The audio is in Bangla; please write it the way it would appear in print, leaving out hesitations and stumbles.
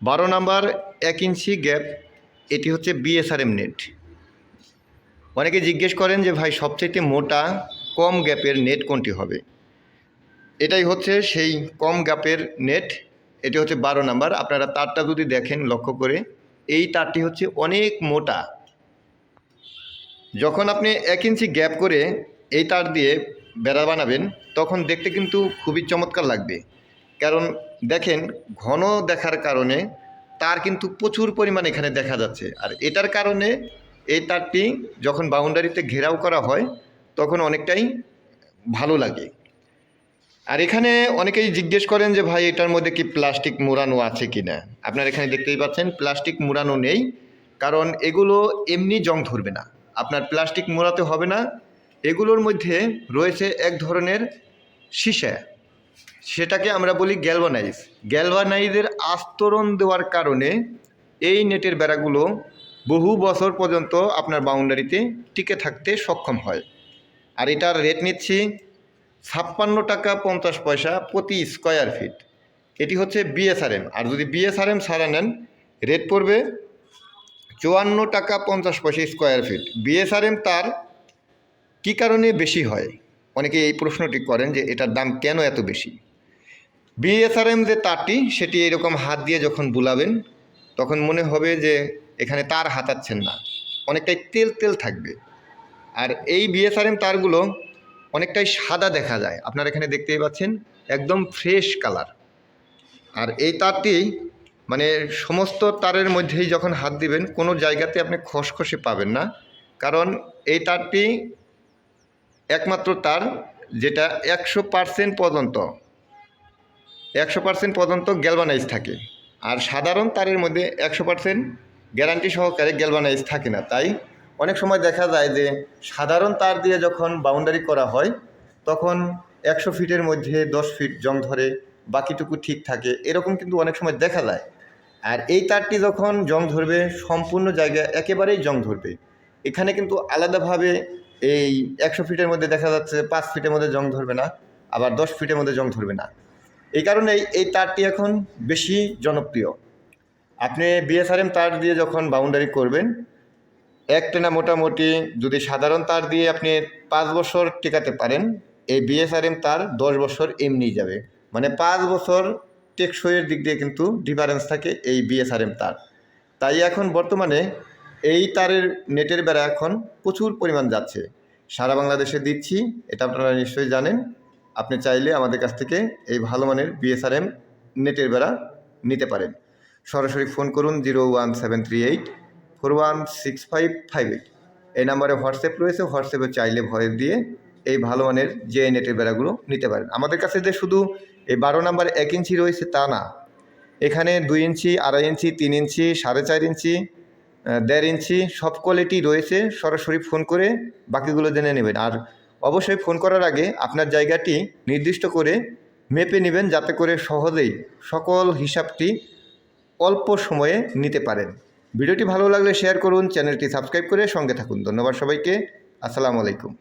12 নাম্বার 1 ইঞ্চি গ্যাপ, এটি হচ্ছে বিএসআরএম নেট। অনেকে জিজ্ঞেস করেন যে ভাই সবচাইতে মোটা কম গ্যাপের নেট কোনটি হবে। এটাই হচ্ছে সেই কম গ্যাপের নেট। এটি হচ্ছে 12 নাম্বার। আপনারা তারটা যদি দেখেন লক্ষ্য করে, এই তারটি হচ্ছে অনেক মোটা। যখন আপনি 1 ইঞ্চি গ্যাপ করে এই তার দিয়ে বেড়া বানাবেন তখন দেখতে কিন্তু খুবই চমৎকার লাগবে। কারণ দেখেন ঘন দেখার কারণে তার কিন্তু প্রচুর পরিমাণ এখানে দেখা যাচ্ছে। আর এটার কারণে এই তারটি যখন বাউন্ডারিতে ঘেরাও করা হয় তখন অনেকটাই ভালো লাগে। আর এখানে অনেকেই জিজ্ঞেস করেন যে ভাই এটার মধ্যে কি প্লাস্টিক মোড়ানো আছে কি না। আপনারা এখানে দেখতেই পাচ্ছেন প্লাস্টিক মোড়ানো নেই, কারণ এগুলো এমনি জং ধরবে না, আপনার প্লাস্টিক মোড়াতে হবে না। এগুলোর মধ্যে রয়েছে এক ধরনের সীসা, সেটাকে আমরা বলি গ্যালভানাইজ। গ্যালভানাইজের আস্তরণ দেওয়ার কারণে এই নেটের বেড়াগুলো বহু বছর পর্যন্ত আপনার বাউন্ডারিতে টিকে থাকতে সক্ষম হয়। আর এটার রেট নিচ্ছি 56 টাকা 50 পয়সা প্রতি স্কোয়ার ফিট। এটি হচ্ছে বিএসআরএম। আর যদি বিএসআরএম ছাড়া নেন রেট পড়বে 54 টাকা 50 পয়সা স্কোয়ার ফিট। বিএসআরএম তার কী কারণে বেশি হয়, অনেকে এই প্রশ্নটি করেন যে এটার দাম কেন এত বেশি। বিএসআরএম যে তারটি সেটি এরকম হাত দিয়ে যখন বুলাবেন তখন মনে হবে যে এখানে তার হাতাচ্ছেন না, অনেকটাই তেল তেল থাকবে। আর এই বিএসআরএম তারগুলো অনেকটাই সাদা দেখা যায়, আপনারা এখানে দেখতেই পাচ্ছেন একদম ফ্রেশ কালার। আর এই তারটি মানে সমস্ত তারের মধ্যেই যখন হাত দিবেন কোনো জায়গাতে আপনি খসখসে পাবেন না, কারণ এই তারটি একমাত্র তার যেটা 100% পর্যন্ত গ্যালভানাইজ থাকে। আর সাধারণ তারের মধ্যে 100% গ্যারান্টি সহকারে গ্যালভানাইজ থাকে না। তাই অনেক সময় দেখা যায় যে সাধারণ তার দিয়ে যখন বাউন্ডারি করা হয় তখন 100 ফিটের মধ্যে 10 ফিট জং ধরে, বাকিটুকু ঠিক থাকে, এরকম কিন্তু অনেক সময় দেখা যায়। আর এই তারটি যখন জং ধরবে সম্পূর্ণ জায়গায় একেবারেই জং ধরবে। এখানে কিন্তু আলাদাভাবে এই 100 ফিটের মধ্যে দেখা যাচ্ছে 5 ফিটের মধ্যে জং ধরবে না, আবার 10 ফিটের মধ্যে জং ধরবে না। এই কারণেই এই তারটি এখন বেশি জনপ্রিয়। আপনি বিএসআরএম তার দিয়ে যখন বাউন্ডারি করবেন একটানা মোটামুটি যদি সাধারণ তার দিয়ে আপনি 5 বছর টেকাতে পারেন, এই বিএসআরএম তার 10 বছর এমনি যাবে। মানে 5 বছর টেকসইয়ের দিক দিয়ে কিন্তু ডিফারেন্স থাকে এই বিএসআরএম তার। তাই এখন বর্তমানে এই তারের নেটের বেড়া এখন প্রচুর পরিমাণ যাচ্ছে, সারা বাংলাদেশে দিচ্ছি, এটা আপনারা নিশ্চয়ই জানেন। আপনি চাইলে আমাদের কাছ থেকে এই ভালো মানের বিএসআরএম নেটের বেড়া নিতে পারেন। সরাসরি ফোন করুন 01738416558। এই নাম্বারে হোয়াটসঅ্যাপ রয়েছে, হোয়াটসঅ্যাপে চাইলে ভয়েস দিয়ে এই ভালো মানের যে নেটের বেড়াগুলো নিতে পারেন। আমাদের কাছে যে শুধু এই 12 নাম্বার 1 ইঞ্চি রয়েছে তা না, এখানে 2 ইঞ্চি, 2.5 ইঞ্চি, 3 ইঞ্চি, 4.5 ইঞ্চি, 1.5 ইঞ্চি সব কোয়ালিটি রয়েছে। সরাসরি ফোন করে বাকিগুলো জেনে নেবেন। আর অবশ্যই ফোন করার আগে আপনার জায়গাটি নির্দিষ্ট করে মেপে নেবেন, যাতে করে সহজেই সকল হিসাবটি অল্প সময়ে নিতে পারেন। ভিডিওটি ভালো লাগলে শেয়ার করুন, চ্যানেলটি সাবস্ক্রাইব করে সঙ্গে থাকুন। ধন্যবাদ সবাইকে। আসসালামু আলাইকুম।